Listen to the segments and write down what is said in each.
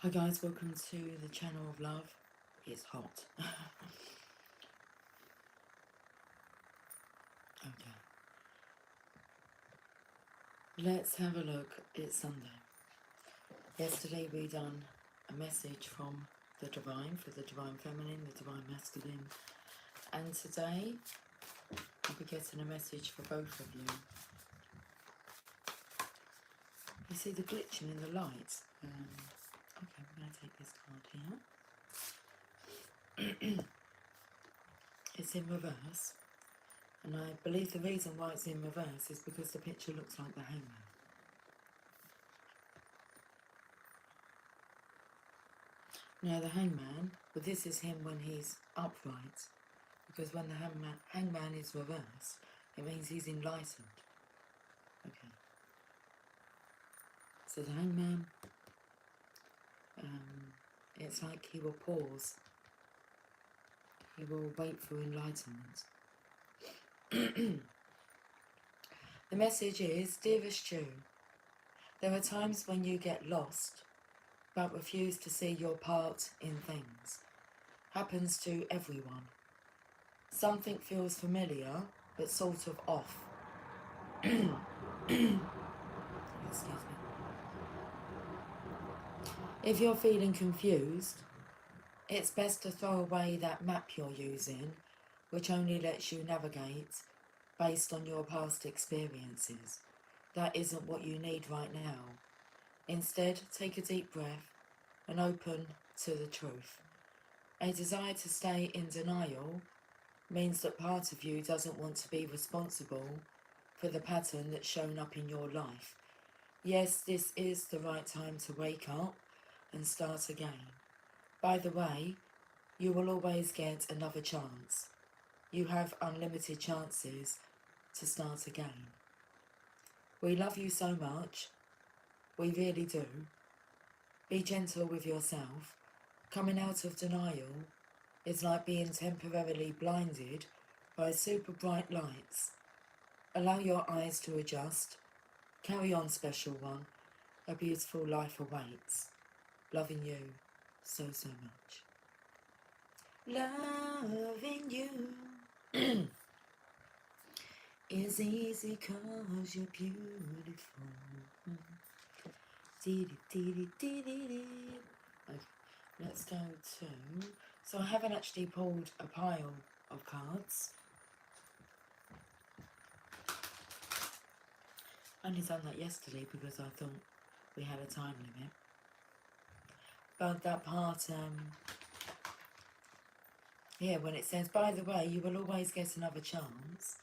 Hi guys, welcome to the channel of love. It's hot. Okay. Let's have a look. It's Sunday. Yesterday we done a message from the Divine for the Divine Feminine, the Divine Masculine. And today we'll be getting a message for both of you. You see the glitching in the lights? Okay, we're going to take this card here. It's in reverse. And I believe the reason why it's in reverse is because the picture looks like the Hangman. Now the Hangman, but this is him when he's upright, because when the hangman is reversed, it means he's enlightened. Okay. So the Hangman, it's like he will pause. He will wait for enlightenment. The message is, dearest Jew, there are times when you get lost, but refuse to see your part in things. Happens to everyone. Something feels familiar, but sort of off. Excuse me. If you're feeling confused, it's best to throw away that map you're using, which only lets you navigate based on your past experiences. That isn't what you need right now. Instead, take a deep breath and open to the truth. A desire to stay in denial means that part of you doesn't want to be responsible for the pattern that's shown up in your life. Yes, this is the right time to wake up and start again. By the way, you will always get another chance. You have unlimited chances to start again. We love you so much. We really do. Be gentle with yourself. Coming out of denial is like being temporarily blinded by super bright lights. Allow your eyes to adjust. Carry on, special one. A beautiful life awaits. Loving you so much. Loving you is easy 'cause you're beautiful. Okay, let's go to... So I haven't actually pulled a pile of cards. I only done that yesterday because I thought we had a time limit. But that part, here, when it says, by the way, you will always get another chance,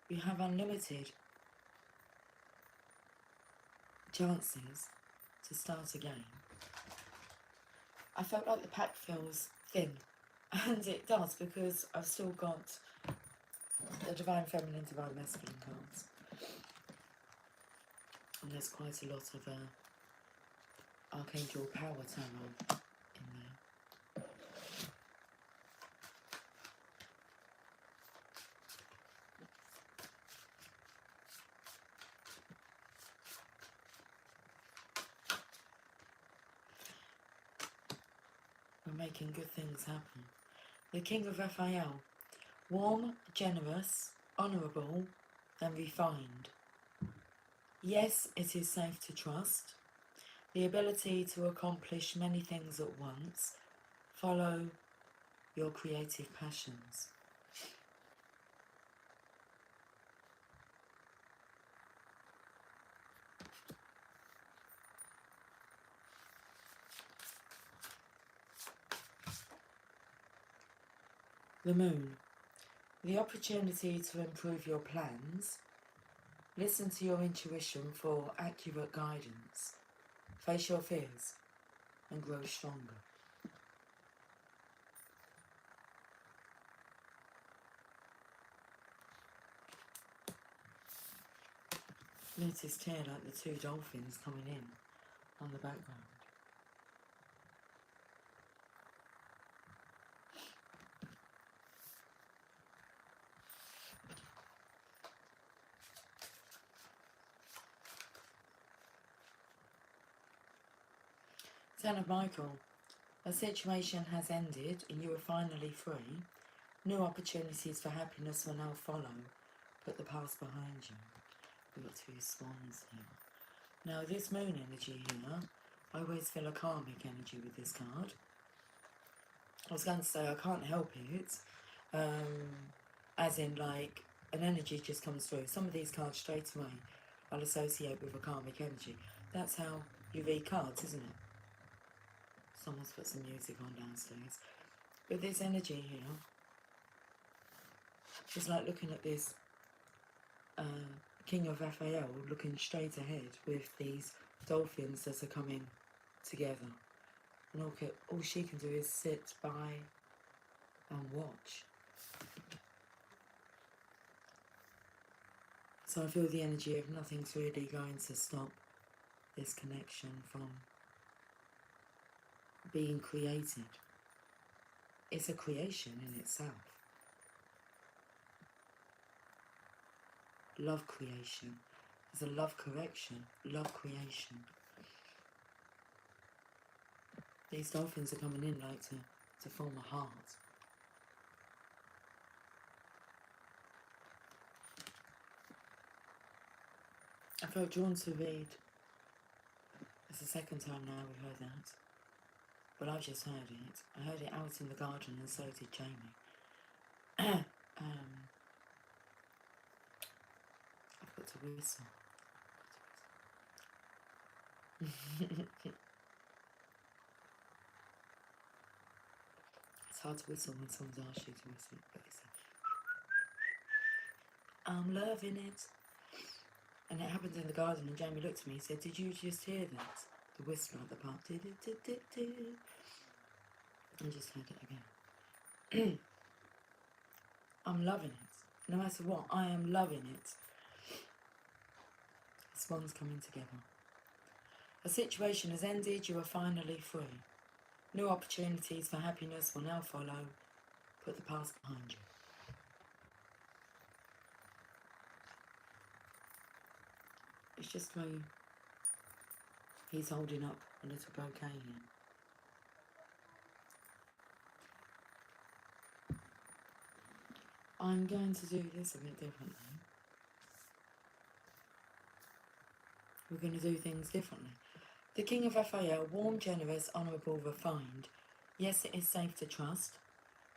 you have unlimited chances to start again. I felt like the pack feels thin, and it does, because I've still got the Divine Feminine, Divine Masculine cards. And there's quite a lot of Archangel Power Tarot in there. We're making good things happen. The King of Raphael. Warm, generous, honourable, and refined. Yes, it is safe to trust. The ability to accomplish many things at once. Follow your creative passions. The Moon. The opportunity to improve your plans. Listen to your intuition for accurate guidance. Face your fears and grow stronger. Noticed here like the two dolphins coming in on the background. Ten of Michael. A situation has ended and you are finally free. New opportunities for happiness will now follow. Put the past behind you. We've got two swans here. Now this moon energy here, I always feel a karmic energy with this card. I was going to say I can't help it, as in like an energy just comes through. Some of these cards straight away I'll associate with a karmic energy. That's how you read cards, isn't it? Someone's put some music on downstairs. But this energy here, it's like looking at this King of Raphael looking straight ahead with these dolphins that are coming together. And all she can do is sit by and watch. So I feel the energy of nothing's really going to stop this connection from being created. It's a creation in itself. Love creation. There's a love correction, love creation. These dolphins are coming in like to form a heart. I felt drawn to read. It's the second time now we've heard that. But I've just heard it. I heard it out in the garden and so did Jamie. I've got to whistle. It's hard to whistle when someone's asked you to whistle, but it's I'm loving it. And it happened in the garden and Jamie looked at me and said, "Did you just hear that? The whistle at the part. I just heard it again." I'm loving it. No matter what, I am loving it. Swans coming together. A situation has ended, you are finally free. New opportunities for happiness will now follow. Put the past behind you. It's just the way he's holding up a little bouquet here. I'm going to do this a bit differently. We're going to do things differently. The King of Raphael, warm, generous, honourable, refined. Yes, it is safe to trust.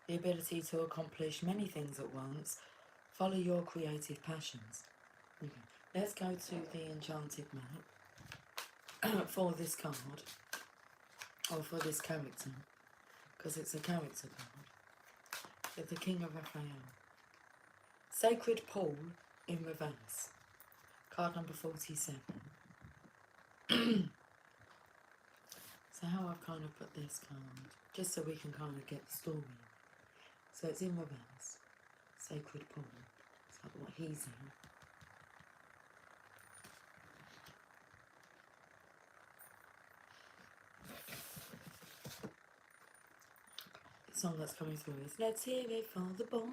The ability to accomplish many things at once. Follow your creative passions. Okay. Let's go to the enchanted map for this card, or for this character, because it's a character card. But the King of Raphael. Sacred Pool in reverse. Card number 47. So how I've kind of put this card, just so we can kind of get the story. So it's in reverse. Sacred Pool. It's like what he's in. The song that's coming through is "Let's Hear It for the Boy."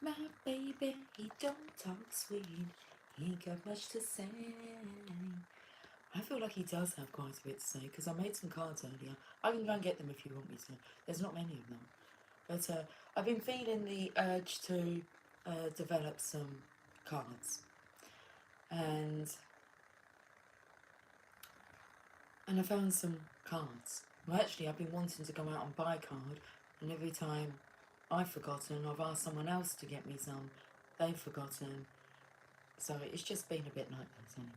My baby, he don't talk sweet, he ain't got much to say. I feel like he does have quite a bit to say, because I made some cards earlier. I can go and get them if you want me to. There's not many of them. But I've been feeling the urge to develop some cards. And I found some cards. Well, actually, I've been wanting to go out and buy a card, and every time I've forgotten, I've asked someone else to get me some, they've forgotten. So it's just been a bit like this anyway.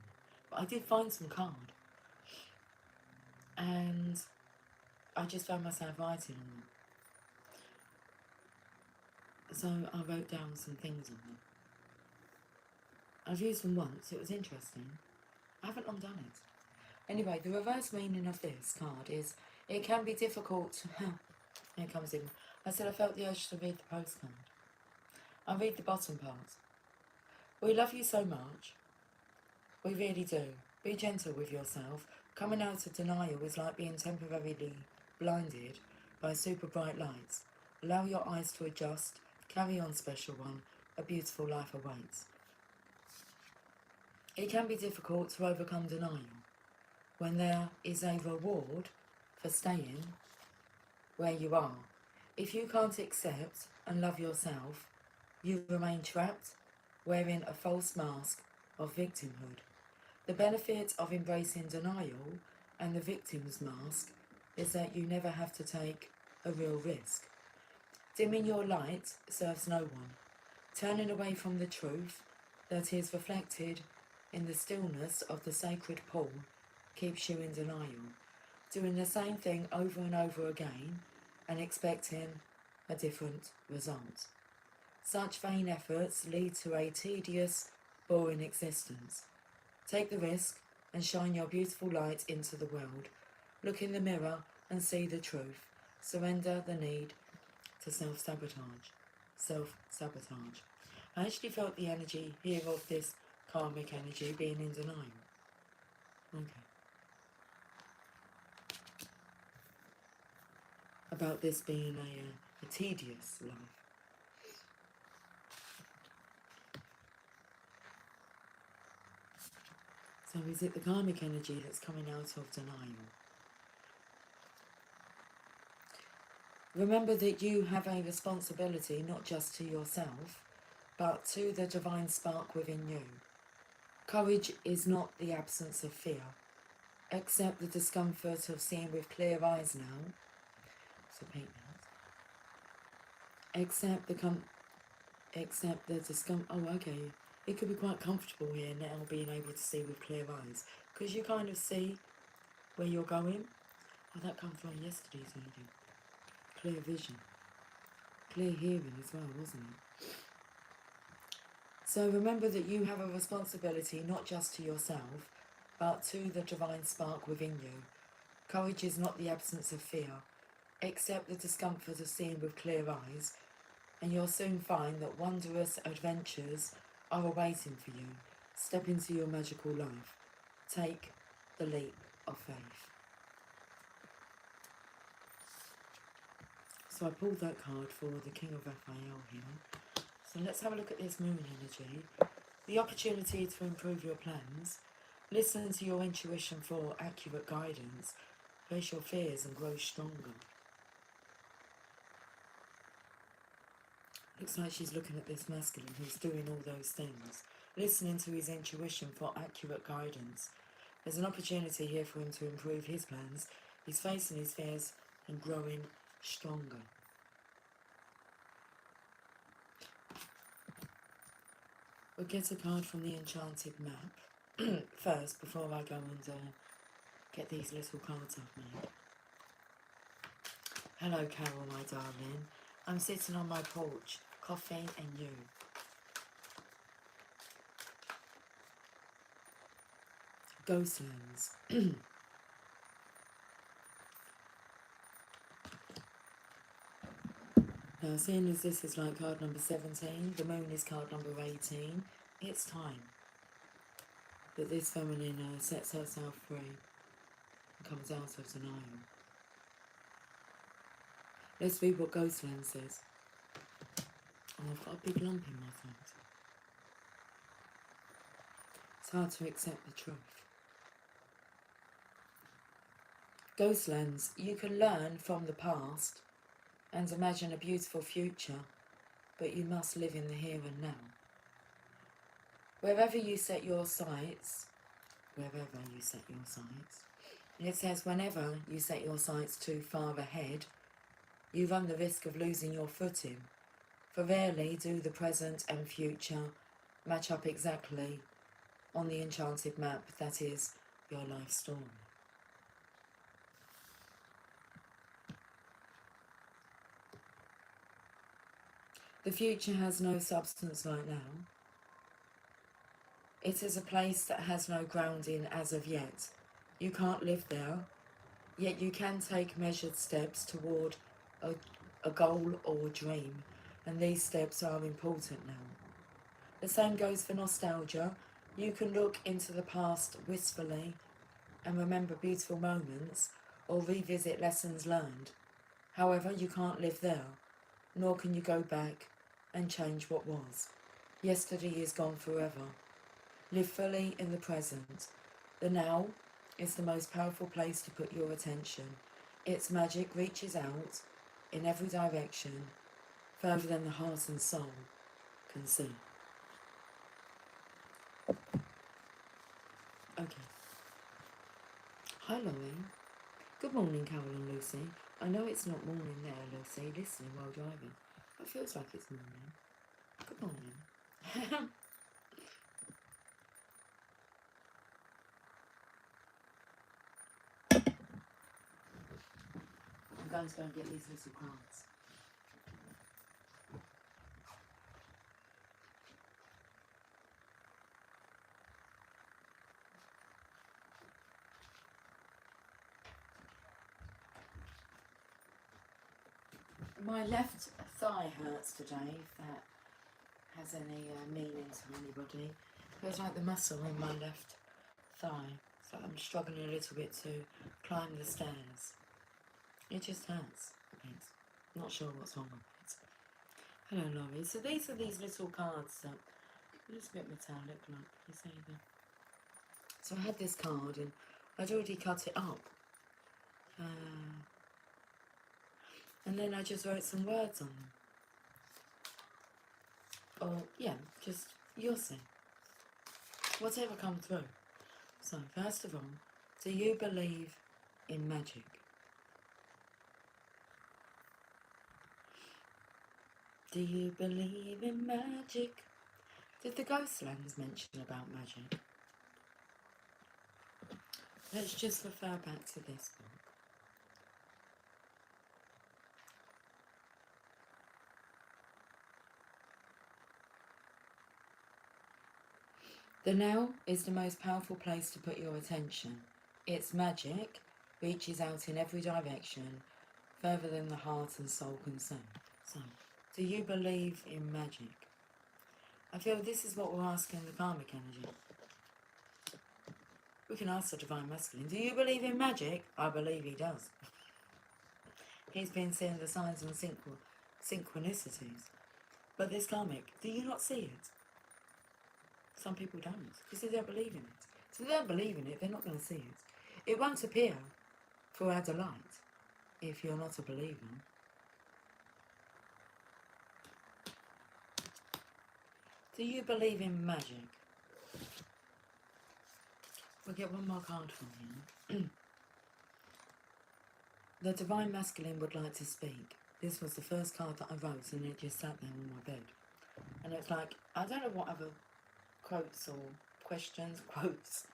But I did find some card. And I just found myself writing on them. So I wrote down some things on them. I've used them once, it was interesting. I haven't long done it. Anyway, the reverse meaning of this card is, it can be difficult. Here it comes in. I said I felt the urge to read the postcard. I'll read the bottom part. We love you so much. We really do. Be gentle with yourself. Coming out of denial is like being temporarily blinded by super bright lights. Allow your eyes to adjust. Carry on, special one. A beautiful life awaits. It can be difficult to overcome denial when there is a reward for staying where you are. If you can't accept and love yourself, you remain trapped, wearing a false mask of victimhood. The benefit of embracing denial and the victim's mask is that you never have to take a real risk. Dimming your light serves no one. Turning away from the truth that is reflected in the stillness of the sacred pool keeps you in denial. Doing the same thing over and over again and expecting a different result. Such vain efforts lead to a tedious, boring existence. Take the risk and shine your beautiful light into the world. Look in the mirror and see the truth. Surrender the need to self-sabotage. Self-sabotage. I actually felt the energy here of this karmic energy being in denial. Okay. About this being a tedious life. So is it the karmic energy that's coming out of denial? Remember that you have a responsibility not just to yourself, but to the divine spark within you. Courage is not the absence of fear. Accept the discomfort of seeing with clear eyes now. So repeat that. Accept the discomfort. Oh, okay. It could be quite comfortable here now, being able to see with clear eyes, because you kind of see where you're going. Oh, that comes from yesterday's reading. Clear vision. Clear hearing as well, wasn't it? So remember that you have a responsibility not just to yourself, but to the divine spark within you. Courage is not the absence of fear. Accept the discomfort of seeing with clear eyes, and you'll soon find that wondrous adventures are awaiting for you. Step into your magical life. Take the leap of faith. So I pulled that card for the King of Raphael here. So let's have a look at this moon energy. The opportunity to improve your plans. Listen to your intuition for accurate guidance. Face your fears and grow stronger. Looks like she's looking at this masculine who's doing all those things. Listening to his intuition for accurate guidance. There's an opportunity here for him to improve his plans. He's facing his fears and growing stronger. We'll get a card from the Enchanted Map first before I go and get these little cards I've made. Hello Carol, my darling. I'm sitting on my porch, coffee and you. Ghostlands. Now, seeing as this is like card number 17, the moon is card number 18, it's time that this feminine sets herself free and comes out of denial. Let's read what Ghostland says. Oh, I've got a big lump in my throat. It's hard to accept the truth. Ghostlands, you can learn from the past and imagine a beautiful future, but you must live in the here and now. Wherever you set your sights, it says whenever you set your sights too far ahead, you run the risk of losing your footing, for rarely do the present and future match up exactly on the enchanted map that is your life story. The future has no substance right now. It is a place that has no grounding as of yet. You can't live there, yet you can take measured steps toward a goal or a dream, and these steps are important now. The same goes for nostalgia. You can look into the past wistfully and remember beautiful moments or revisit lessons learned. However, you can't live there, nor can you go back and change what was. Yesterday is gone forever. Live fully in the present. The now is the most powerful place to put your attention. Its magic reaches out in every direction, further than the heart and soul can see. Okay. Hi, Laurie. Good morning, Carol and Lucy. I know it's not morning there, Lucy, listening while driving. It feels like it's morning. Good morning. I'm going to go and get these little cards. My left thigh hurts today, if that has any meaning to anybody. Feels like the muscle in my left thigh, so I'm struggling a little bit to climb the stairs. It just hurts a bit. Not sure what's wrong with it. Hello, Laurie. So these are these little cards that a little bit metallic, like you say there. So I had this card and I'd already cut it up. And then I just wrote some words on them. Or, yeah, just, you'll see. Whatever comes through. So, first of all, do you believe in magic? Do you believe in magic? Did the Ghostlands mention about magic? Let's just refer back to this book. The now is the most powerful place to put your attention. Its magic reaches out in every direction, further than the heart and soul can see. So, do you believe in magic? I feel this is what we're asking the karmic energy. We can ask the Divine Masculine, do you believe in magic? I believe he does. He's been seeing the signs and synchronicities. But this karmic, do you not see it? Some people don't, because they don't believe in it. So if they don't believe in it, they're not going to see it. It won't appear for our delight if you're not a believer. Do you believe in magic? We'll get one more card from you. The Divine Masculine would like to speak. This was the first card that I wrote and it just sat there on my bed. And it's like, I don't know what other quotes or questions, quotes.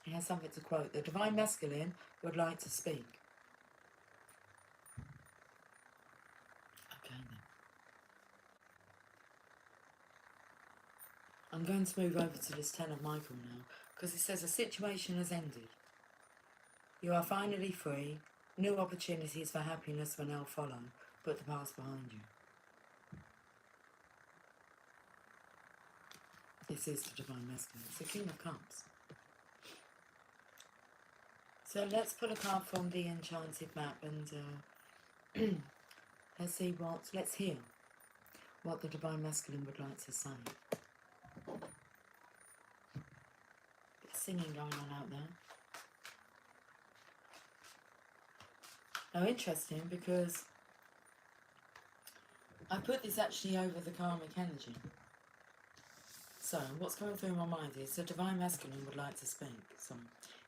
It has something to quote. The Divine Masculine would like to speak. Okay then. I'm going to move over to this Ten of Michael now, because it says a situation has ended. You are finally free. New opportunities for happiness will now follow. Put the past behind you. This is the Divine Masculine. It's the King of Cups. So let's pull a card from the Enchanted Map and let's hear what the Divine Masculine would like to say. Bit of singing going on out there. Now interesting, because I put this actually over the karmic energy. So what's coming through my mind is the Divine Masculine would like to speak. So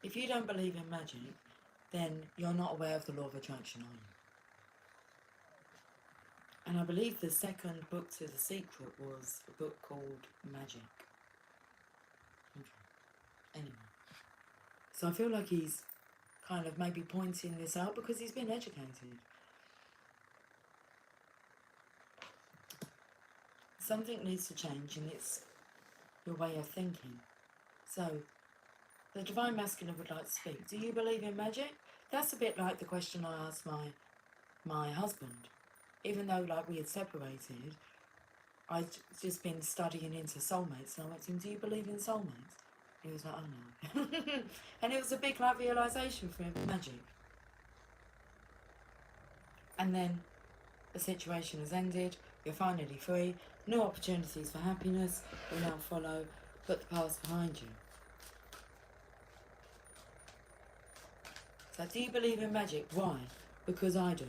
if you don't believe in magic, then you're not aware of the law of attraction, are you? And I believe the second book to The Secret was a book called Magic. Okay. Anyway. So I feel like he's kind of maybe pointing this out because he's been educated. Something needs to change, and it's your way of thinking. So, the Divine Masculine would like to speak. Do you believe in magic? That's a bit like the question I asked my husband. Even though, like, we had separated, I'd just been studying into soulmates, and I went to him, do you believe in soulmates? He was like, oh no. And it was a big, like, realisation for him, magic. And then the situation has ended, you're finally free, new opportunities for happiness will now follow. Put the past behind you. So do you believe in magic? Why? Because I do.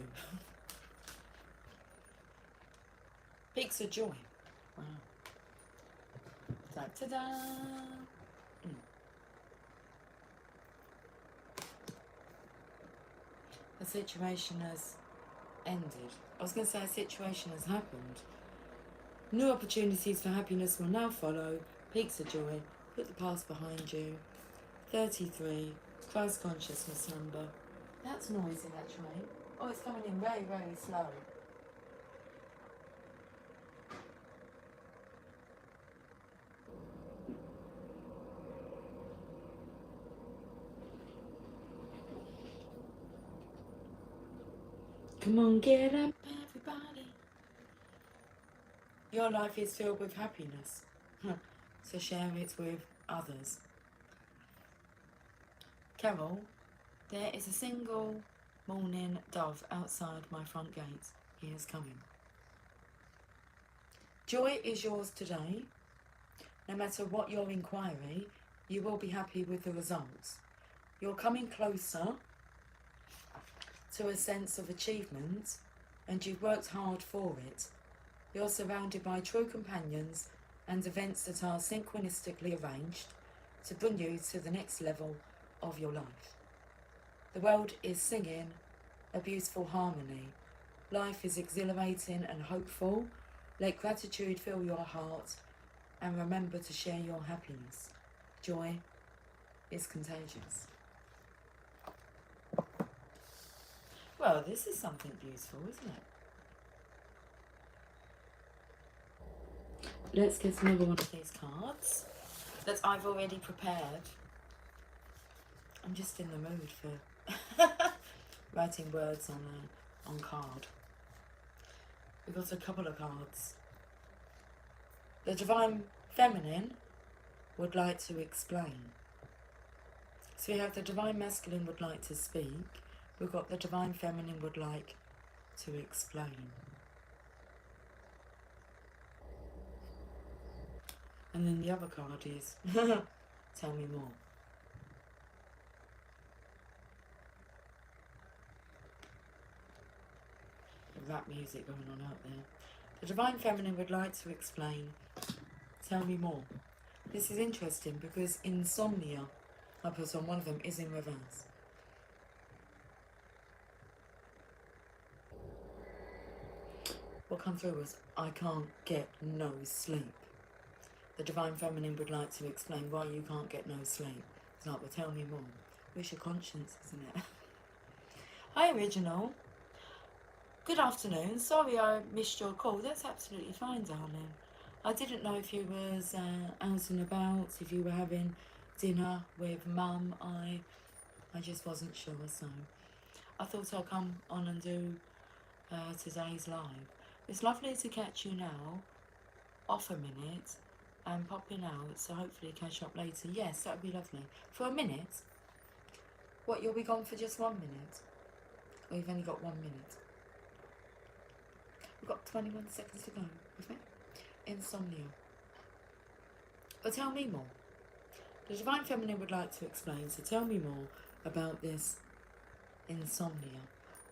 Peaks of joy. Wow. Ta-da! The situation has ended. I was going to say a situation has happened. New opportunities for happiness will now follow. Peaks of joy. Put the past behind you. 33. Christ consciousness number. That's noisy, that train. Oh, it's coming in very, very slow. Come on, get up, everybody. Your life is filled with happiness. So share it with others. Carol, there is a single morning dove outside my front gate. He is coming. Joy is yours today. No matter what your inquiry, you will be happy with the results. You're coming closer to a sense of achievement, and you've worked hard for it. You're surrounded by true companions and events that are synchronistically arranged to bring you to the next level of your life. The world is singing a beautiful harmony. Life is exhilarating and hopeful. Let gratitude fill your heart and remember to share your happiness. Joy is contagious. Well, this is something beautiful, isn't it? Let's get another one of these cards that I've already prepared. I'm just in the mood for writing words on card. We've got a couple of cards. The Divine Feminine would like to explain. So we have the Divine Masculine would like to speak. We've got the Divine Feminine would like to explain. And then the other card is tell me more. The rap music going on out there. The Divine Feminine would like to explain. Tell me more. This is interesting because insomnia, I put on one of them, is in reverse. What come through was, I can't get no sleep. The Divine Feminine would like to explain why you can't get no sleep. It's like, well, tell me more. It's your conscience, isn't it? Hi, Original. Good afternoon. Sorry I missed your call. That's absolutely fine, darling. I didn't know if you was out and about, if you were having dinner with Mum. I just wasn't sure, so I thought I'd come on and do today's live. It's lovely to catch you now, off a minute, and popping out, so hopefully catch up later. Yes, that would be lovely. For a minute? What, you'll be gone for just 1 minute? Or you've only got 1 minute? We've got 21 seconds to go, okay? Insomnia. But tell me more. The Divine Feminine would like to explain, so tell me more about this insomnia.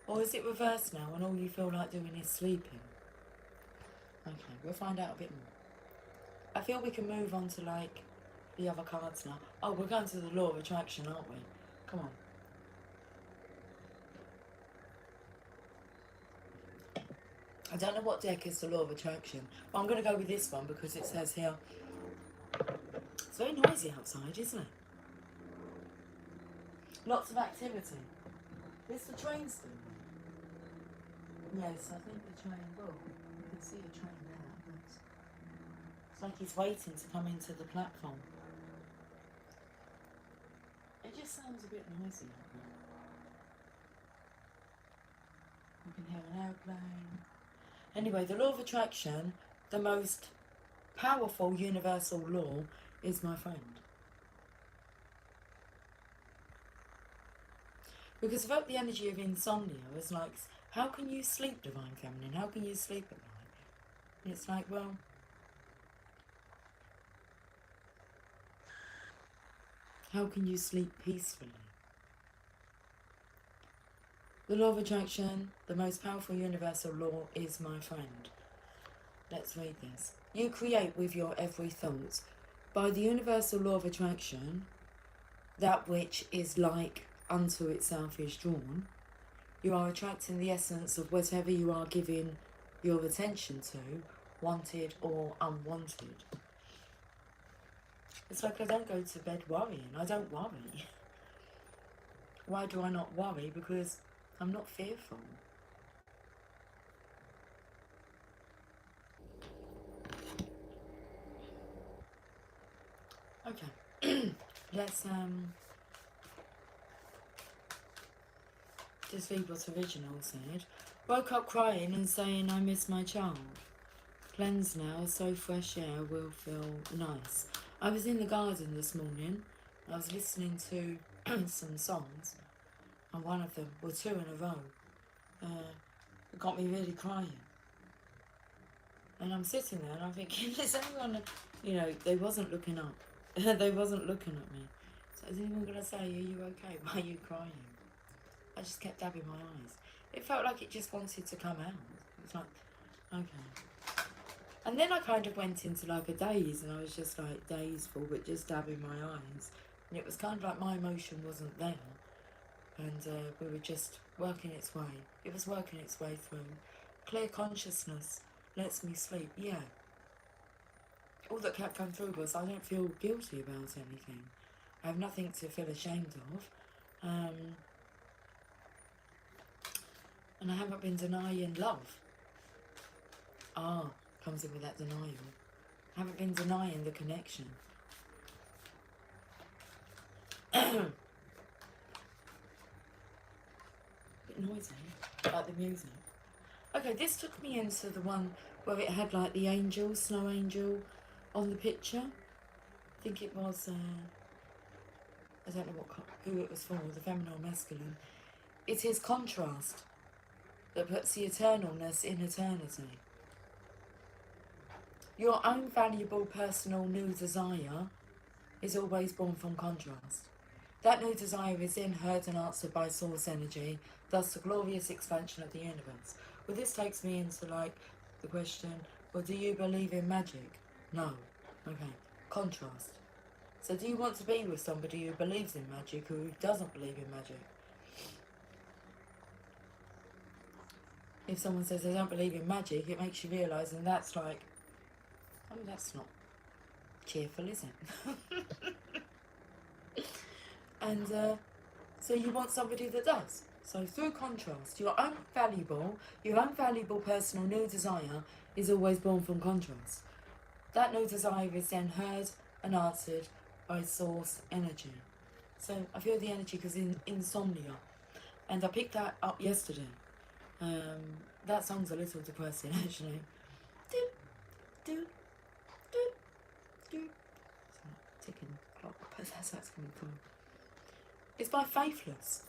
Or is it reversed now and all you feel like doing is sleeping? Okay, we'll find out a bit more. I feel we can move on to like the other cards now. Oh, we're going to the Law of Attraction, aren't we? Come on. I don't know what deck is the Law of Attraction, but I'm going to go with this one because it says here, it's very noisy outside, isn't it? Lots of activity. Is the train still? Yes, I think the train will. You can see a train there, but it's like he's waiting to come into the platform. It just sounds a bit noisy out there. You can hear an airplane. Anyway, the Law of Attraction, the most powerful universal law, is my friend. Because without the energy of insomnia, it's like, how can you sleep, Divine Feminine? How can you sleep at night? And it's like, well, How can you sleep peacefully? The law of attraction, the most powerful universal law, is my friend. Let's read this. You create with your every thought. By the universal law of attraction, that which is like unto itself is drawn. You are attracting the essence of whatever you are giving your attention to, wanted or unwanted. It's like I don't go to bed worrying. I don't worry. Why do I not worry? Because I'm not fearful. Okay. Let's just read what original said. Woke up crying and saying I miss my child. Cleanse now, so fresh air will feel nice. I was in the garden this morning. I was listening to some songs, and one of them, or two in a row, it got me really crying. And I'm sitting there and I'm thinking, is anyone, they wasn't looking up. They wasn't looking at me. So is anyone going to say, are you okay? Why are you crying? I just kept dabbing my eyes. It felt like it just wanted to come out. It was like, okay. And then I kind of went into like a daze, and I was just like dazeful, but just dabbing my eyes. And it was kind of like my emotion wasn't there. And we were just working its way. It was working its way through. Clear consciousness lets me sleep, yeah. All that kept coming through was I don't feel guilty about anything. I have nothing to feel ashamed of. And I haven't been denying love. Comes in with that denial. I haven't been denying the connection. Bit noisy, like the music. Okay, this took me into the one where it had like the angel, snow angel, on the picture. I think it was, I don't know who it was for, the feminine or masculine. It is contrast that puts the eternalness in eternity. Your own valuable personal new desire is always born from contrast. That new desire is then heard and answered by source energy, thus the glorious expansion of the universe. Well, this takes me into like the question, well, do you believe in magic? No. Okay. Contrast. So do you want to be with somebody who believes in magic or who doesn't believe in magic? If someone says they don't believe in magic, it makes you realise, and that's like, oh, that's not cheerful, is it? And so you want somebody that does. So through contrast, your own valuable personal new desire is always born from contrast. That new desire is then heard and answered by source energy. So I feel the energy because in insomnia, and I picked that up yesterday. That song's a little depressing actually. Do, do, do, do. It's a ticking clock, but that's how it's coming through. It's by Faithless.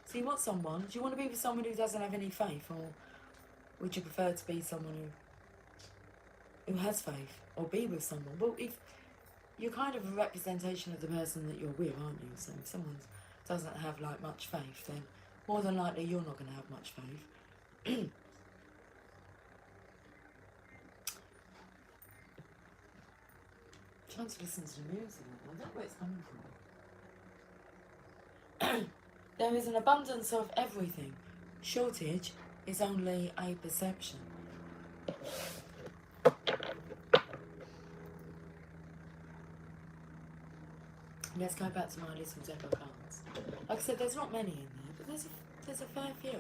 So you want someone, do you want to be with someone who doesn't have any faith, or would you prefer to be someone who has faith, or be with someone? Well, if you're kind of a representation of the person that you're with, aren't you? So if someone doesn't have like much faith, then more than likely you're not going to have much faith. Trying to listen to the music, I don't know where it's coming from. There is an abundance of everything. Shortage is only a perception. Let's go back to my little deck of cards. Like I said, there's not many in there, but there's a fair few.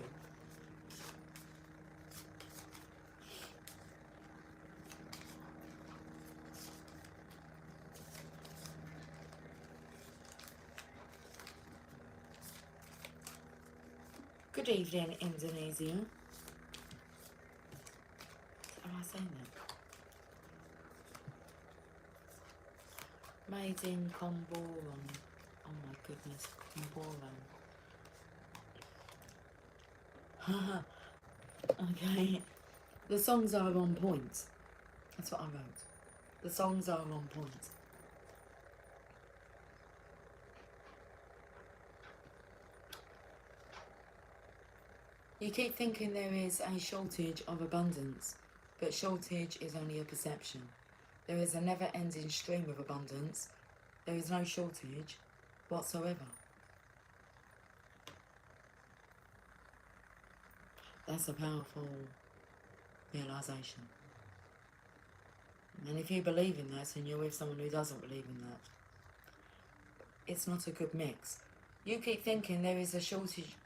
Good evening, Indonesia. Am I saying that? Made in Comboran. Oh my goodness, Comboran. Okay. The songs are on point. That's what I wrote. The songs are on point. You keep thinking there is a shortage of abundance, but shortage is only a perception. There is a never-ending stream of abundance. There is no shortage whatsoever. That's a powerful realization. And if you believe in that and you're with someone who doesn't believe in that, it's not a good mix. You keep thinking there is a shortage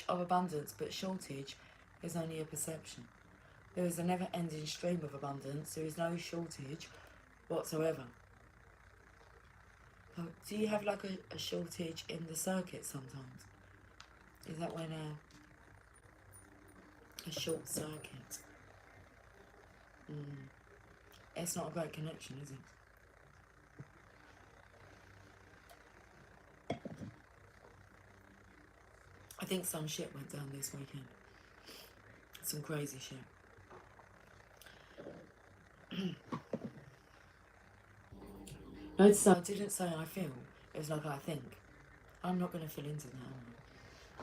of abundance, but shortage is only a perception. There is a never-ending stream of abundance. There is no shortage whatsoever. Oh, do you have like a shortage in the circuit sometimes? Is that when a short circuit? It's not a great connection, is it? I think some shit went down this weekend. Some crazy shit. Notice I didn't say I feel. It was like I think. I'm not going to fill into that, am I?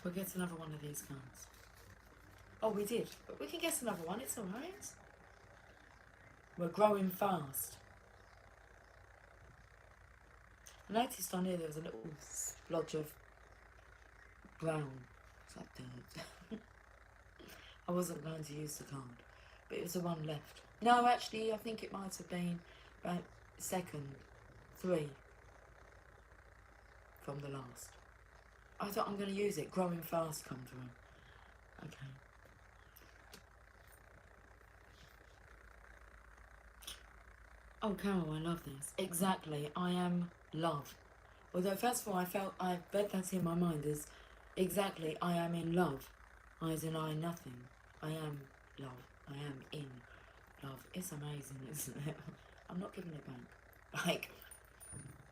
We'll get another one of these cards. Oh, we did. But we can get another one. It's alright. We're growing fast. I noticed on here there was a little splodge of brown. It's like dirt. I wasn't going to use the card, but it was the one left. No, actually, I think it might have been about second 3 from the last. I thought I'm going to use it. Growing fast come through. Okay. Oh, Carol, I love this. Exactly. I am love. Although, first of all, I read that in my mind as exactly, I am in love. I deny nothing. I am love. I am in love. It's amazing, isn't it? I'm not giving it back. Like,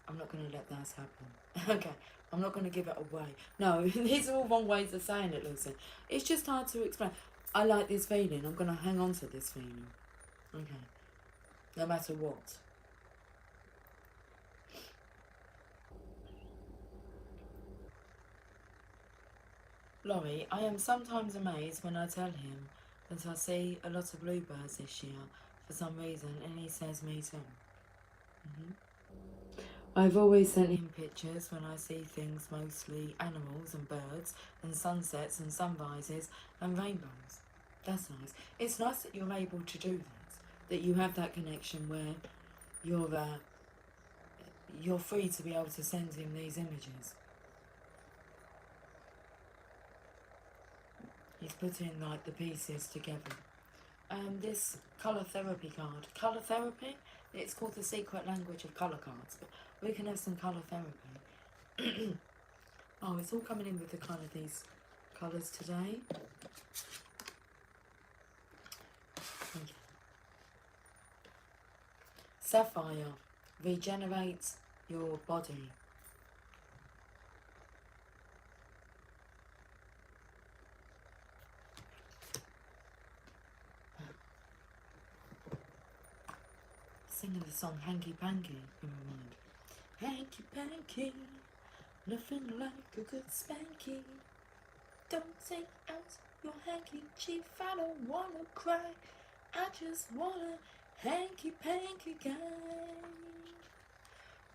I'm not going to let that happen. Okay, I'm not going to give it away. No, these are all wrong ways of saying it, Lucy. It's just hard to explain. I like this feeling. I'm going to hang on to this feeling. Okay. No matter what. Laurie, I am sometimes amazed when I tell him that I see a lot of bluebirds this year for some reason, and he says me too. I've always sent him pictures when I see things, mostly animals and birds and sunsets and sunrises and rainbows. That's nice. It's nice that you're able to do that you have that connection where you're free to be able to send him these images. He's putting like the pieces together. This colour therapy card. Colour therapy? It's called the secret language of colour cards. But we can have some colour therapy. Oh, it's all coming in with the kind of these colours today. Okay. Sapphire. Regenerate your body. Singing the song Hanky Panky in my mind. Hanky Panky, nothing like a good spanky. Don't take out your handkerchief, I don't wanna cry. I just wanna hanky panky guy.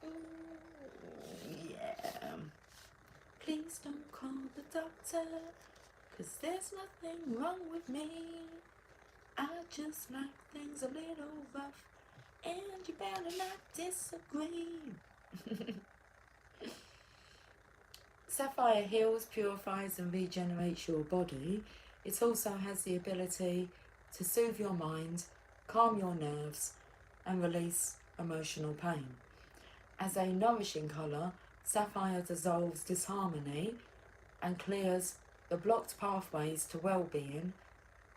Ooh, yeah. Please don't call the doctor, 'cause there's nothing wrong with me. I just like things a little rough, and you better not disagree. Sapphire heals, purifies and regenerates your body. It also has the ability to soothe your mind, calm your nerves and release emotional pain. As a nourishing colour, sapphire dissolves disharmony and clears the blocked pathways to well-being,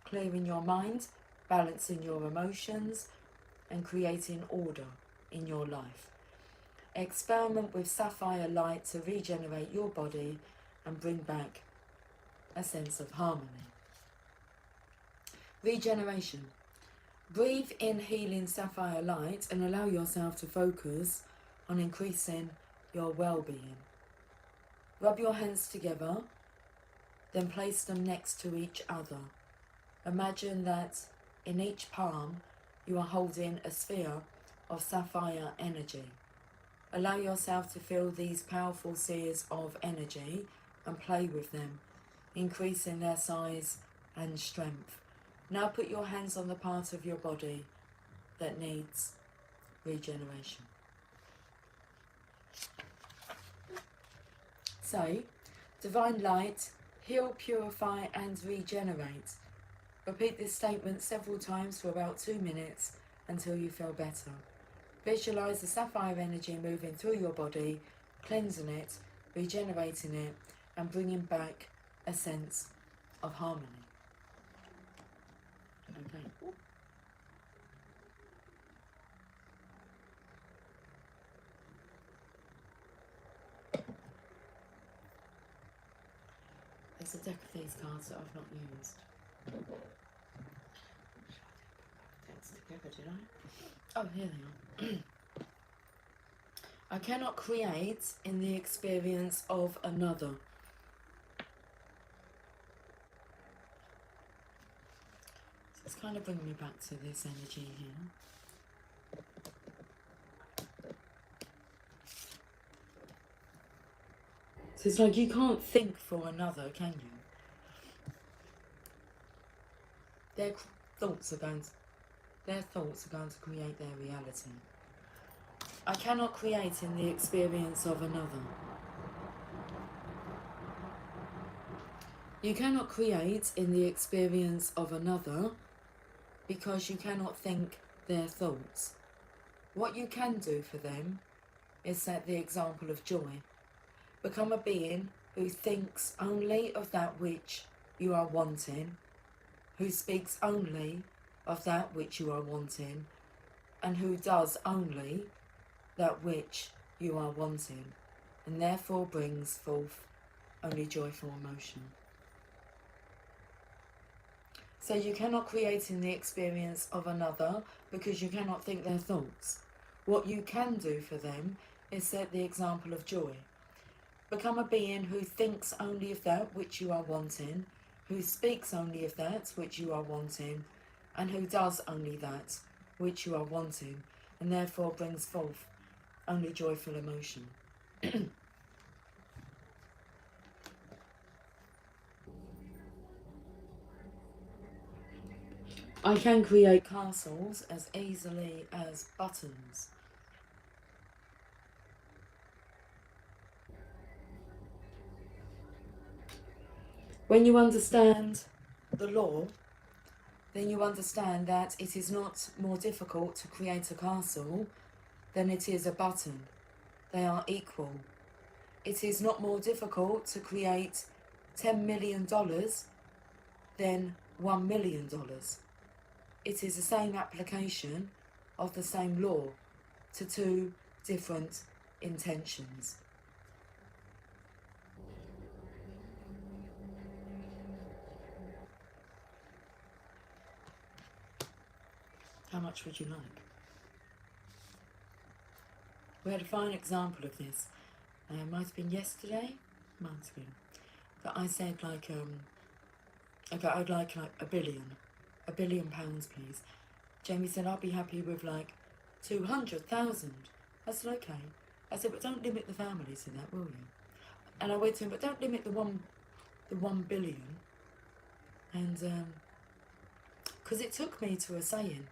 clearing your mind, balancing your emotions and creating order in your life. Experiment with sapphire light to regenerate your body and bring back a sense of harmony. Regeneration. Breathe in healing sapphire light and allow yourself to focus on increasing your well-being. Rub your hands together, then place them next to each other. Imagine that in each palm you are holding a sphere of sapphire energy. Allow yourself to feel these powerful spheres of energy and play with them, increasing their size and strength. Now put your hands on the part of your body that needs regeneration. Say, divine light, heal, purify and regenerate. Repeat this statement several times for about 2 minutes until you feel better. Visualize the sapphire energy moving through your body, cleansing it, regenerating it and bringing back a sense of harmony. Okay. There's a deck of these cards that I've not used. Decks together, did I? Oh, here they are. I cannot create in the experience of another. So it's kind of bringing me back to this energy here. So it's like you can't think for another, can you? Their thoughts are going to create their reality. I cannot create in the experience of another. You cannot create in the experience of another because you cannot think their thoughts. What you can do for them is set the example of joy. Become a being who thinks only of that which you are wanting, who speaks only of that which you are wanting, and who does only that which you are wanting, and therefore brings forth only joyful emotion. So you cannot create in the experience of another because you cannot think their thoughts. What you can do for them is set the example of joy. Become a being who thinks only of that which you are wanting, who speaks only of that which you are wanting, and who does only that which you are wanting, and therefore brings forth only joyful emotion. I can create castles as easily as buttons. When you understand the law, then you understand that it is not more difficult to create a castle than it is a button. They are equal. It is not more difficult to create $10 million than $1 million. It is the same application of the same law to two different intentions. How much would you like? We had a fine example of this. Might have been yesterday, might have been. But I said like, okay, I'd like £1 billion pounds, please. Jamie said, I'll be happy with like 200,000. I said, okay. I said, but don't limit the family to that, will you? And I went to him, but don't limit the 1 billion. And because it took me to a saying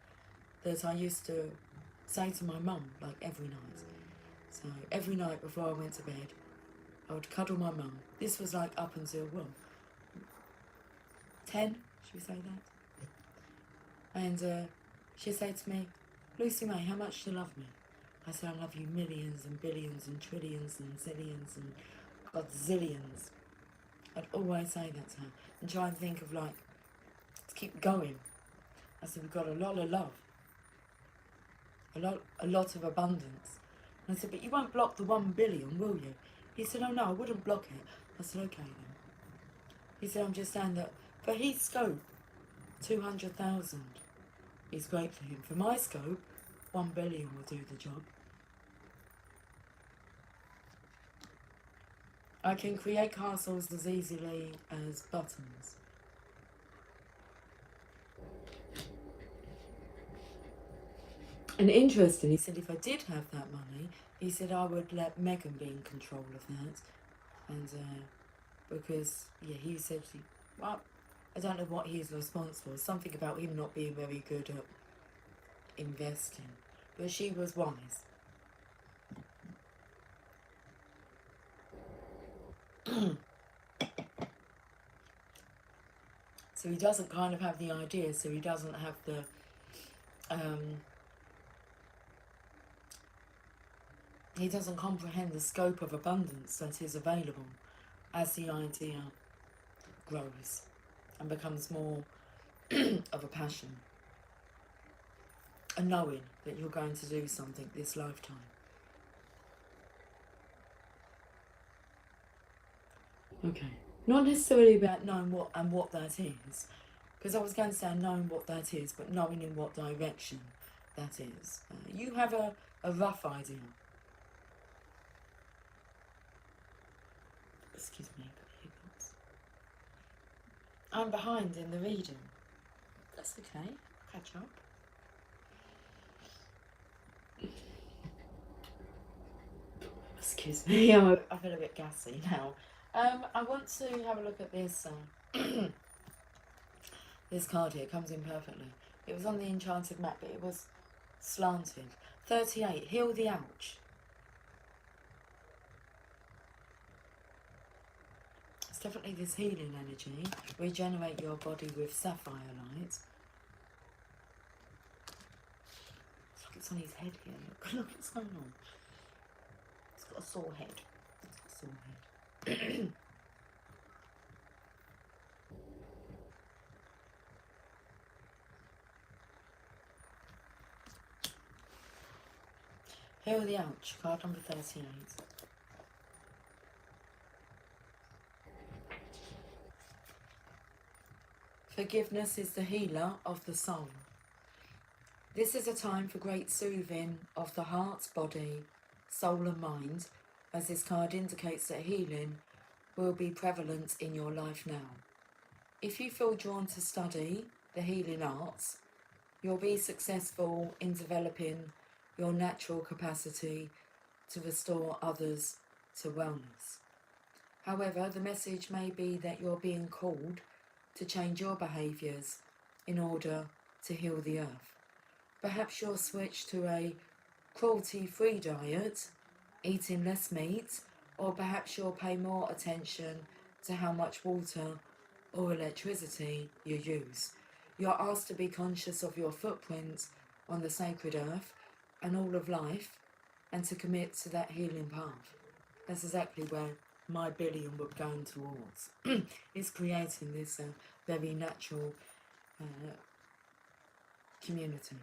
that I used to say to my mum like every night. So every night before I went to bed, I would cuddle my mum. This was like up until 10, should we say that? And she'd say to me, Lucy May, how much do you love me? I said, I love you millions and billions and trillions and zillions and godzillions. I'd always say that to her and try and think of like, to keep going. I said, we've got a lot of love, a lot of abundance. And I said, but you won't block the 1 billion, will you? He said, oh no, I wouldn't block it. I said, okay then. He said, I'm just saying that for his scope, 200,000 is great for him. For my scope, 1 billion will do the job. I can create castles as easily as buttons. And interesting, he said if I did have that money, he said I would let Meghan be in control of that. And because, yeah, he said, well, I don't know what his response was. Something about him not being very good at investing. But she was wise. So he doesn't kind of have the idea, so he doesn't have the he doesn't comprehend the scope of abundance that is available as the idea grows and becomes more of a passion. A knowing that you're going to do something this lifetime. Okay. Not necessarily about knowing what that is, because I was going to say knowing what that is, but knowing in what direction that is. You have a rough idea. Excuse me, I'm behind in the reading. That's okay, catch up. Excuse me, I feel a bit gassy now. I want to have a look at this this card here. It comes in perfectly. It was on the enchanted map, but it was slanted. 38, heal the ouch. It's definitely this healing energy. Regenerate your body with sapphire light. It's like it's on his head here. Look what's going on. It's got a sore head. It's got a sore head. Heal the ouch, card number 38. Forgiveness is the healer of the soul. This is a time for great soothing of the heart, body, soul and mind, as this card indicates that healing will be prevalent in your life now. If you feel drawn to study the healing arts, you'll be successful in developing your natural capacity to restore others to wellness. However, the message may be that you're being called to change your behaviours in order to heal the earth. Perhaps you'll switch to a cruelty-free diet, eating less meat, or perhaps you'll pay more attention to how much water or electricity you use. You're asked to be conscious of your footprint on the sacred earth and all of life, and to commit to that healing path. That's exactly where my billion would go towards. Is creating this very natural community,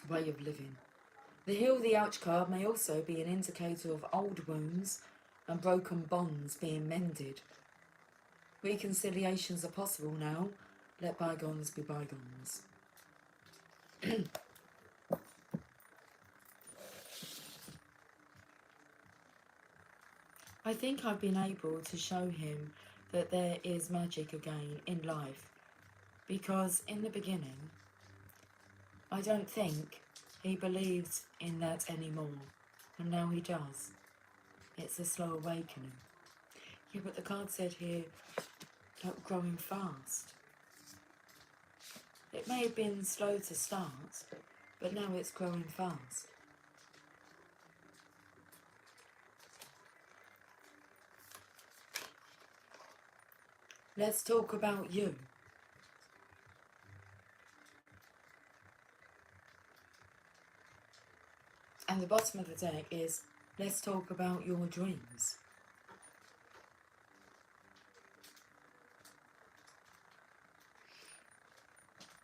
way of living. The Heal the Ouch card may also be an indicator of old wounds and broken bonds being mended. Reconciliations are possible now. Let bygones be bygones. I think I've been able to show him that there is magic again in life, because in the beginning, I don't think he believed in that anymore, and now he does. It's a slow awakening. Yeah, but the card said here, like, growing fast. It may have been slow to start, but now it's growing fast. Let's talk about you. And the bottom of the deck is, let's talk about your dreams.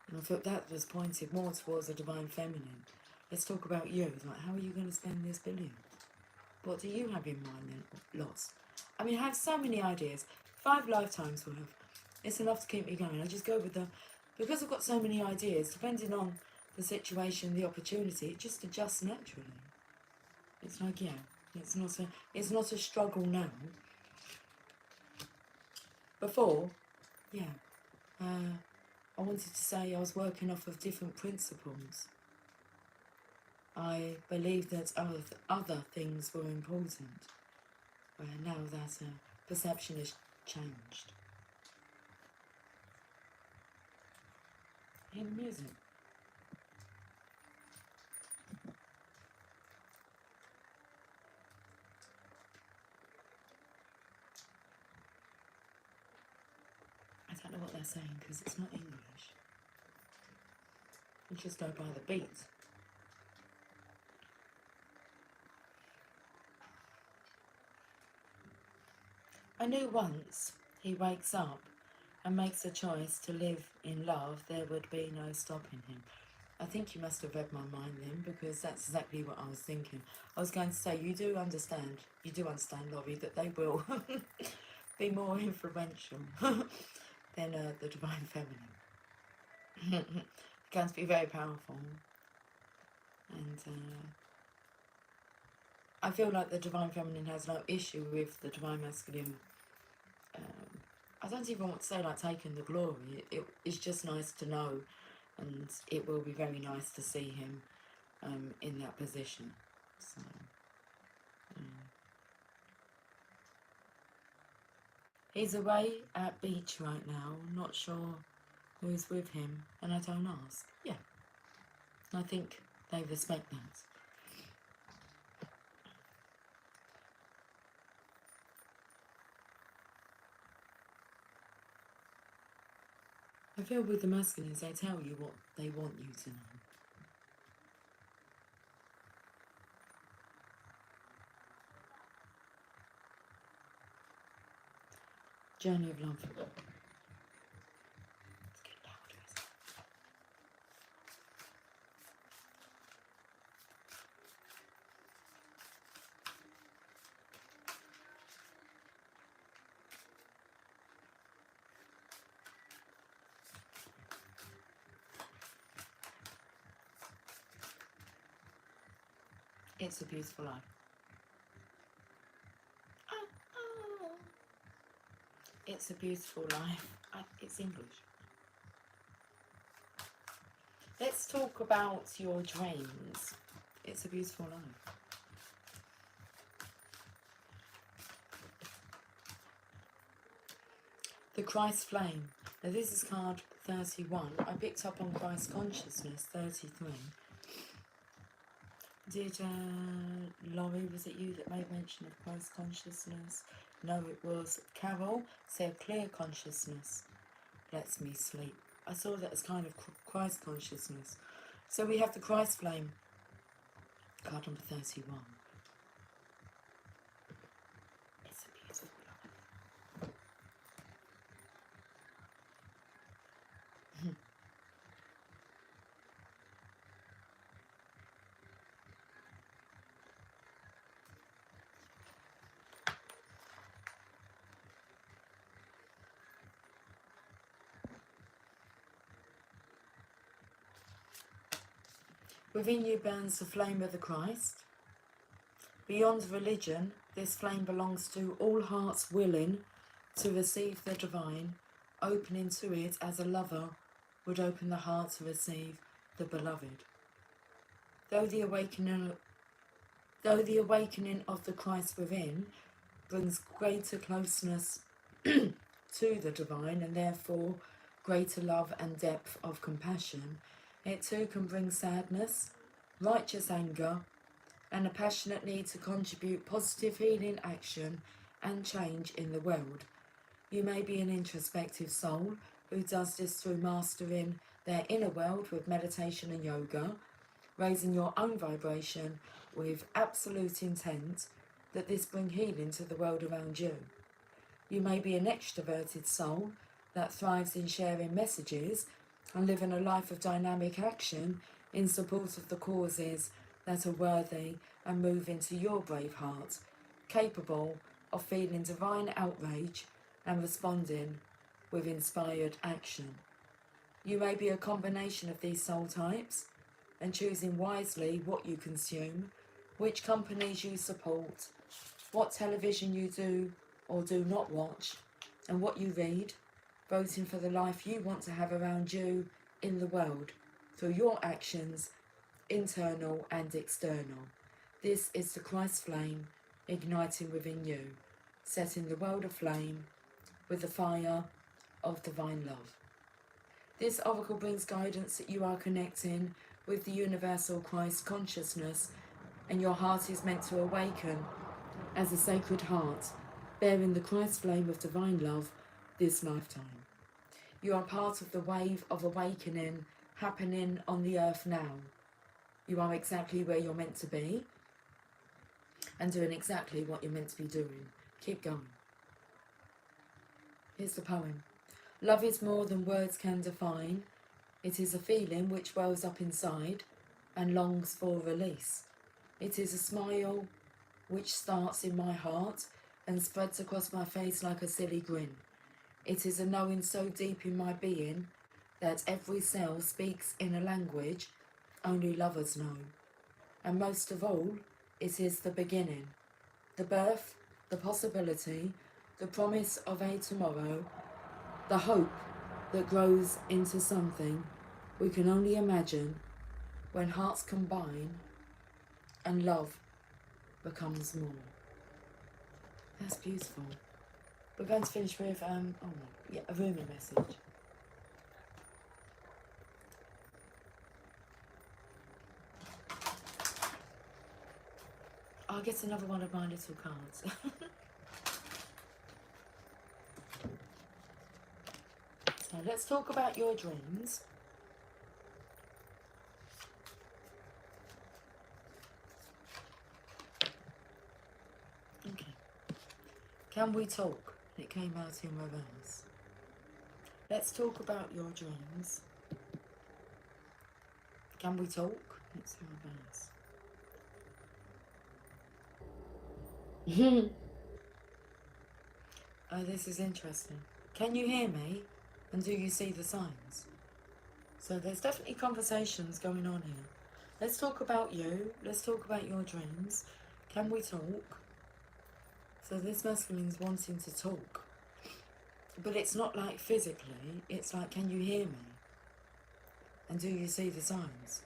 And I thought that was pointed more towards the divine feminine. Let's talk about you. It's like, how are you going to spend this billion? What do you have in mind then? Lots. I mean, I have so many ideas. 5 lifetimes worth. It's enough to keep me going. I just go with the... Because I've got so many ideas, depending on the situation, the opportunity, it just adjusts naturally. It's like, yeah, It's not a struggle now. Before, yeah. I wanted to say I was working off of different principles. I believed that other things were important, where now that perception has changed. In music. I don't know what they're saying because it's not English. You just go by the beat. I knew once he wakes up and makes a choice to live in love, there would be no stopping him. I think you must have read my mind then, because that's exactly what I was thinking. I was going to say, you do understand, Laurie, that they will be more influential than the Divine Feminine. Going to be very powerful. And I feel like the Divine Feminine has no issue with the Divine Masculine. I don't even want to say like taking the glory. It's just nice to know, and it will be very nice to see him in that position. So, he's away at beach right now, not sure who's with him, and I don't ask. Yeah, I think they respect that. I feel with the masculines, they tell you what they want you to know. Journey of love. It's a beautiful life. It's a beautiful life. It's English. Let's talk about your dreams. It's a beautiful life. The Christ Flame. Now this is card 31. I picked up on Christ Consciousness 33. Did Laurie, was it you that made mention of Christ Consciousness? No, it was Carol. Said clear consciousness lets me sleep. I saw that as kind of Christ Consciousness. So we have the Christ Flame. Card number 31. It's a beautiful life. Within you burns the flame of the Christ. Beyond religion, this flame belongs to all hearts willing to receive the divine, opening to it as a lover would open the heart to receive the beloved. Though the awakening of the Christ within brings greater closeness to the divine and therefore greater love and depth of compassion, it too can bring sadness, righteous anger, and a passionate need to contribute positive healing action and change in the world. You may be an introspective soul who does this through mastering their inner world with meditation and yoga, raising your own vibration with absolute intent that this bring healing to the world around you. You may be an extroverted soul that thrives in sharing messages and living a life of dynamic action in support of the causes that are worthy and move into your brave heart, capable of feeling divine outrage and responding with inspired action. You may be a combination of these soul types and choosing wisely what you consume which companies you support, what television you do or do not watch, and what you read, voting for the life you want to have around you in the world through your actions, internal and external. This is the Christ flame igniting within you, setting the world aflame with the fire of divine love. This oracle brings guidance that you are connecting with the universal Christ consciousness, and your heart is meant to awaken as a sacred heart, bearing the Christ flame of divine love this lifetime. You are part of the wave of awakening happening on the earth now. You are exactly where you're meant to be and doing exactly what you're meant to be doing. Keep going. Here's the poem. Love is more than words can define. It is a feeling which wells up inside and longs for release. It is a smile which starts in my heart and spreads across my face like a silly grin. It is a knowing so deep in my being that every cell speaks in a language only lovers know. And most of all, it is the beginning, the birth, the possibility, the promise of a tomorrow, the hope that grows into something we can only imagine when hearts combine and love becomes more. That's beautiful. We're going to finish with a Rumi message. I'll get another one of my little cards. So let's talk about your dreams. Okay. Can we talk? It came out in reverse. Let's talk about your dreams. Can we talk? It's in reverse. Oh, this is interesting. Can you hear me? And do you see the signs? So there's definitely conversations going on here. Let's talk about you. Let's talk about your dreams. Can we talk? So this masculine's wanting to talk. But it's not like physically. It's like, can you hear me? And do you see the signs?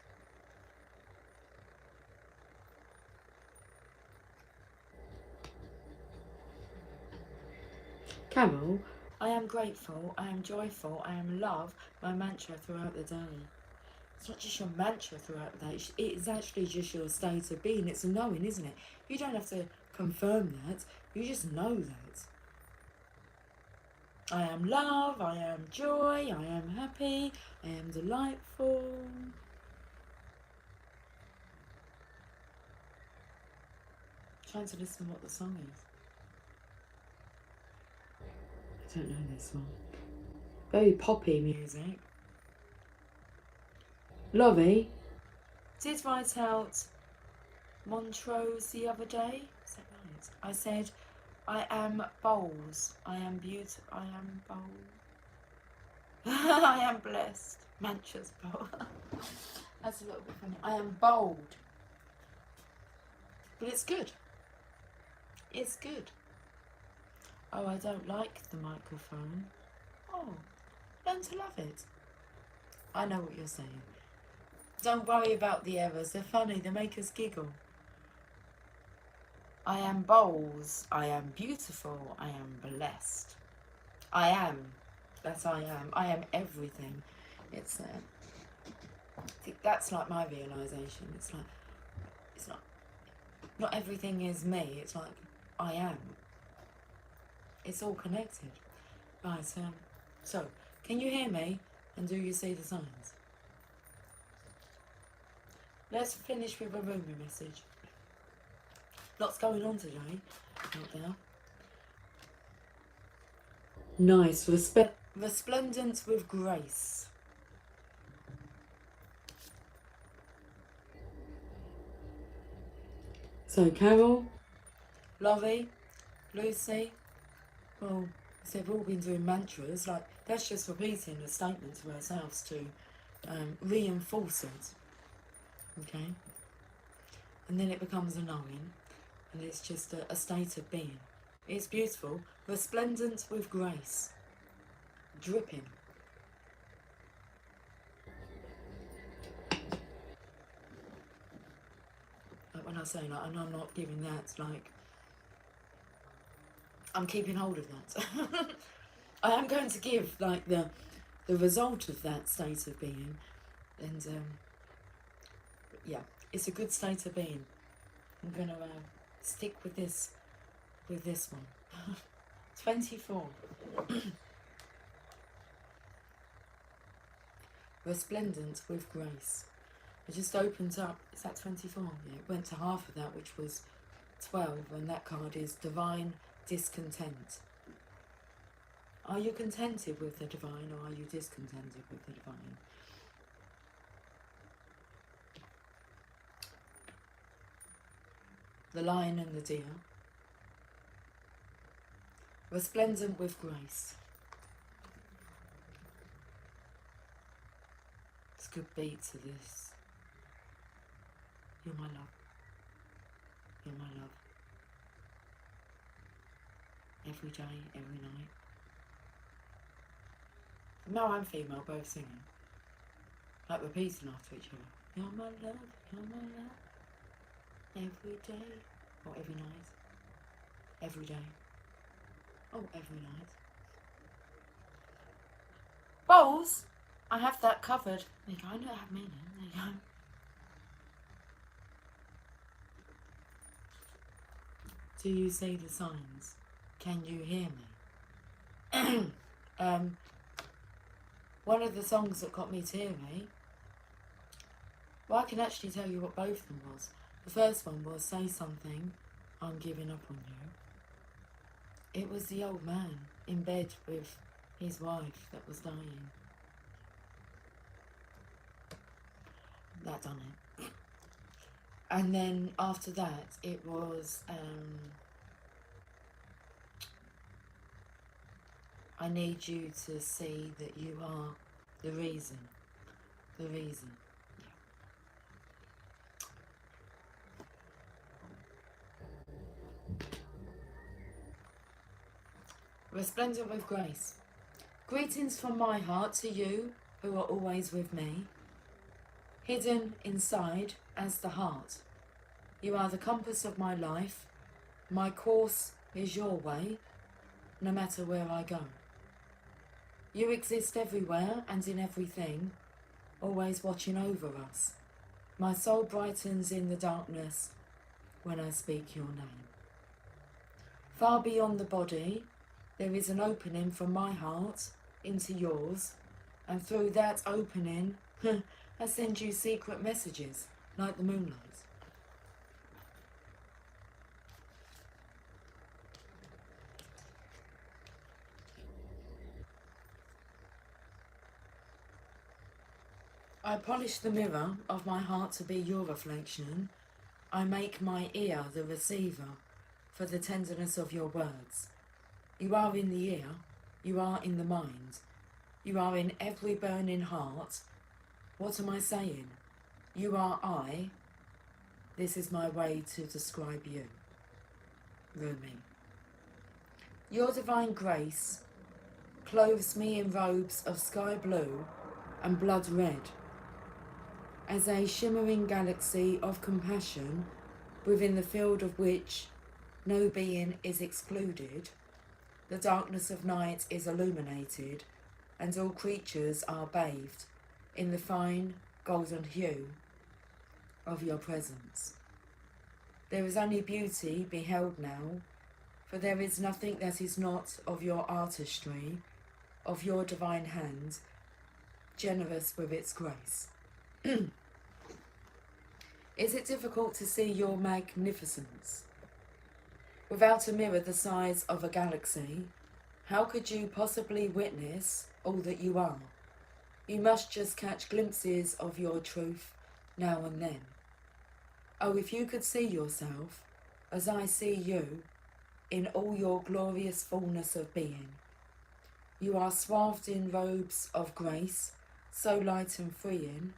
Camel, I am grateful, I am joyful, I am love, my mantra throughout the day. It's not just your mantra throughout the day, it's actually just your state of being. It's a knowing, isn't it? You don't have to confirm that, you just know that. I am love, I am joy, I am happy, I am delightful. Trying to listen to what the song is. I don't know this one. Very poppy music. Lovey did write out Montrose the other day. Is that right? I said, I am bowls. I am beautiful. I am bowl. I am blessed. Mantra's bowl. That's a little bit funny. I am bold. But it's good. It's good. Oh, I don't like the microphone. Oh, learn to love it. I know what you're saying. Don't worry about the errors. They're funny. They make us giggle. I am bowls. I am beautiful. I am blessed. I am. That's I am. I am everything. It's I think that's like my realization. It's not everything is me. It's like I am. It's all connected. Right, so can you hear me? And do you see the signs? Let's finish with a Rumi message. Lots going on today out there. Nice, resplendent with grace. So Carol, Lovey, Lucy, well, they've all been doing mantras, like that's just repeating a statement to ourselves to reinforce it. Okay. and then it becomes a knowing, and it's just a state of being. It's beautiful, resplendent with grace, dripping. Like when I say like, and I'm not giving that, like, I'm keeping hold of that. I am going to give like the result of that state of being, and yeah, it's a good state of being. I'm gonna stick with this one. 24. Resplendent with grace. I just opened up, is that 24? Yeah, it went to half of that, which was 12, and that card is divine discontent. Are you contented with the divine, or are you discontented with the divine? The lion and the deer. Resplendent with grace. It's a good beat to this. You're my love. You're my love. Every day, every night. Male and female both singing. Like repeating after each other. You're my love, you're my love. Every day. Or every night. Every day. Oh, every night. Bowls! I have that covered. There you go, I know I have meaning. There you go. Do you see the signs? Can you hear me? One of the songs that got me teary, well, I can actually tell you what both of them was. The first one was Say Something, I'm Giving Up on You. It was the old man in bed with his wife that was dying. That done it. And then after that, it was I need you to see that you are the reason. The reason. Resplendent with grace. Greetings from my heart to you who are always with me. Hidden inside as the heart. You are the compass of my life. My course is your way, no matter where I go. You exist everywhere and in everything, always watching over us. My soul brightens in the darkness when I speak your name. Far beyond the body, there is an opening from my heart into yours, and through that opening, I send you secret messages like the moonlight. I polish the mirror of my heart to be your reflection. I make my ear the receiver for the tenderness of your words. You are in the ear, you are in the mind, you are in every burning heart. What am I saying? You are I. This is my way to describe you. Rumi. Your divine grace clothes me in robes of sky blue and blood red, as a shimmering galaxy of compassion within the field of which no being is excluded. The darkness of night is illuminated, and all creatures are bathed in the fine golden hue of your presence. There is only beauty beheld now, for there is nothing that is not of your artistry, of your divine hand, generous with its grace. Is it difficult to see your magnificence? Without a mirror the size of a galaxy, how could you possibly witness all that you are? You must just catch glimpses of your truth now and then. Oh, if you could see yourself as I see you in all your glorious fullness of being. You are swathed in robes of grace, so light and freeing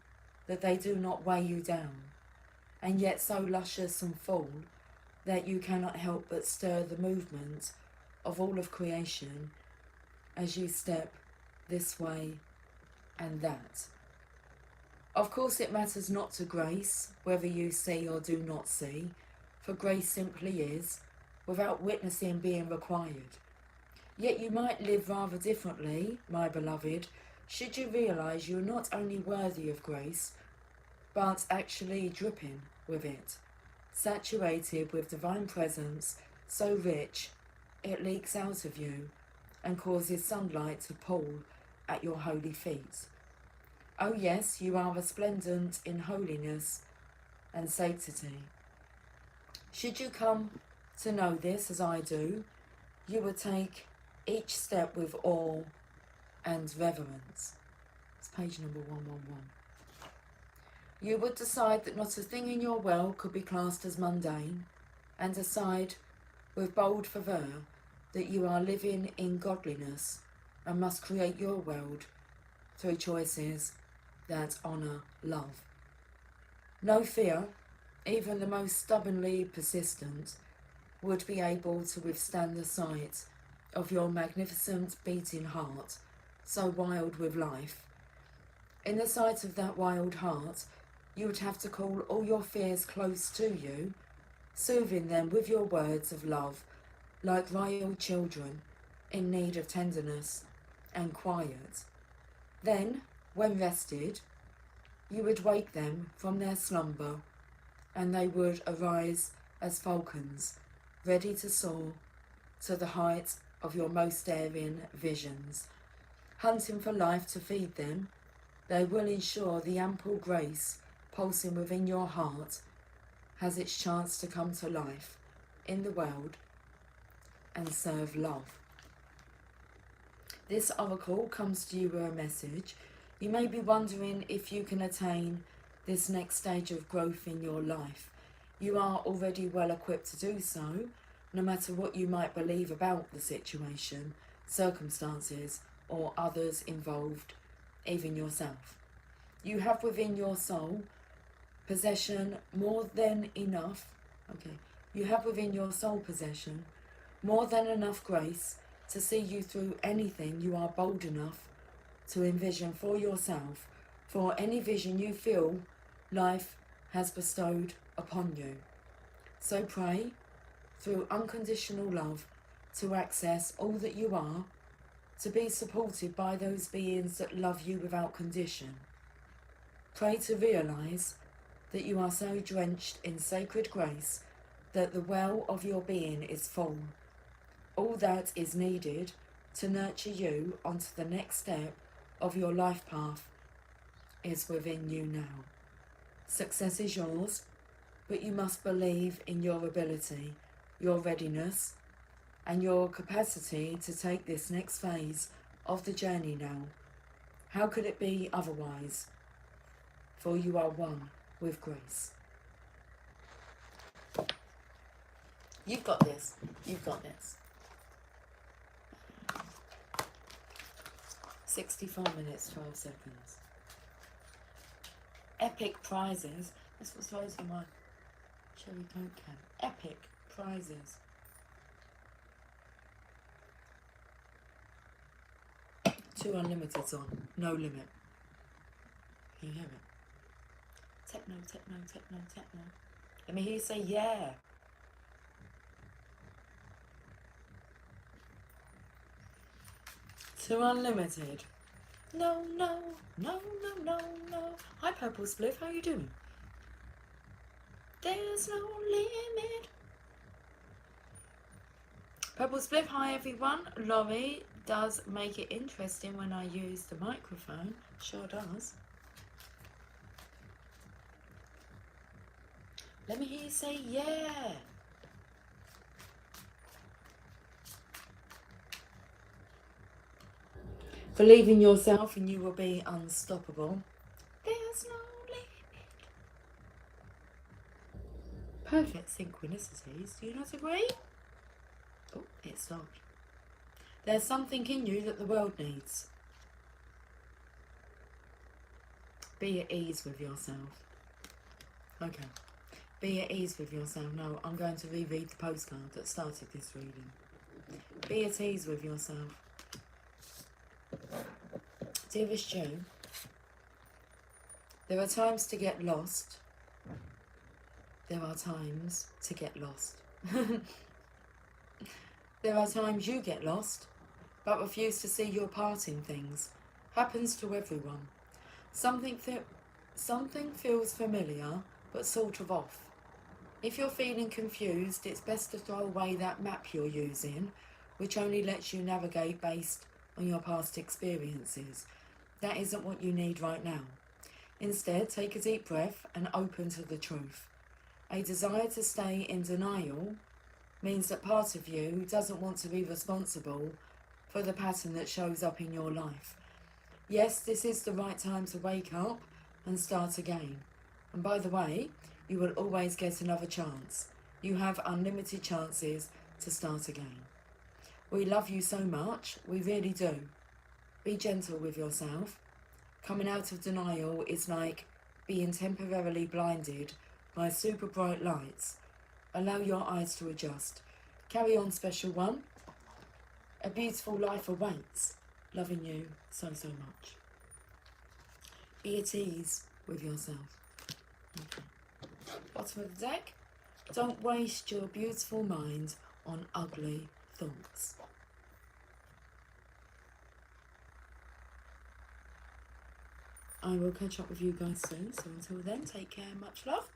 that they do not weigh you down. and yet so luscious and full that you cannot help but stir the movement of all of creation as you step this way and that. Of course, it matters not to grace whether you see or do not see, for grace simply is, without witnessing being required. Yet you might live rather differently, my beloved, should you realise you are not only worthy of grace, but actually dripping with it, saturated with divine presence, so rich it leaks out of you and causes sunlight to pool at your holy feet. Oh yes, you are resplendent in holiness and sanctity. Should you come to know this as I do, you would take each step with awe and reverence. It's page number 111. You would decide that not a thing in your world could be classed as mundane, and decide with bold fervour that you are living in godliness and must create your world through choices that honour love. No fear, even the most stubbornly persistent, would be able to withstand the sight of your magnificent beating heart, so wild with life. In the sight of that wild heart, you would have to call all your fears close to you, soothing them with your words of love, like royal children in need of tenderness and quiet. Then, when rested, you would wake them from their slumber, and they would arise as falcons, ready to soar to the height of your most daring visions. Hunting for life to feed them, they will ensure the ample grace pulsing within your heart has its chance to come to life in the world and serve love. This oracle comes to you with a message. You may be wondering if you can attain this next stage of growth in your life. You are already well equipped to do so, no matter what you might believe about the situation, circumstances, or others involved, even yourself. You have within your soul possession more than enough, you have within your soul possession more than enough grace to see you through anything you are bold enough to envision for yourself, for any vision you feel life has bestowed upon you. So pray through unconditional love to access all that you are, to be supported by those beings that love you without condition. Pray to realise that you are so drenched in sacred grace that the well of your being is full. All that is needed to nurture you onto the next step of your life path is within you now. Success is yours, but you must believe in your ability, your readiness, and your capacity to take this next phase of the journey now. How could it be otherwise? For you are one with grace. You've got this. You've got this. 64 minutes, 12 seconds. Epic prizes. That's what's those in my cherry coke can. Epic prizes. Two unlimiteds on. No limit. Can you hear it? Techno, techno, techno, techno. Let me hear you say yeah. Two unlimited. No, no, no, no, no, no. Hi Purple Spliff, how you doing? There's no limit. Purple Spliff, hi everyone. Laurie does make it interesting when I use the microphone. Sure does. Let me hear you say yeah. Believe in yourself and you will be unstoppable. There's no limit. Perfect synchronicities. Do you not agree? Oh, it stopped. There's something in you that the world needs. Be at ease with yourself. Okay. Be at ease with yourself. No, I'm going to reread the postcard that started this reading. Be at ease with yourself. Dearest Joe, there are times to get lost. There are times to get lost. There are times you get lost, but refuse to see your part in things. Happens to everyone. Something feels familiar, but sort of off. If you're feeling confused, it's best to throw away that map you're using, which only lets you navigate based on your past experiences. That isn't what you need right now. Instead, take a deep breath and open to the truth. A desire to stay in denial means that part of you doesn't want to be responsible for the pattern that shows up in your life. Yes, this is the right time to wake up and start again. And by the way, you will always get another chance. You have unlimited chances to start again. We love you so much, we really do. Be gentle with yourself. Coming out of denial is like being temporarily blinded by super bright lights. Allow your eyes to adjust. Carry on, special one. A beautiful life awaits. Loving you so much. Be at ease with yourself. Okay. Bottom of the deck. Don't waste your beautiful mind on ugly thoughts. I will catch up with you guys soon. So until then, take care. Much love.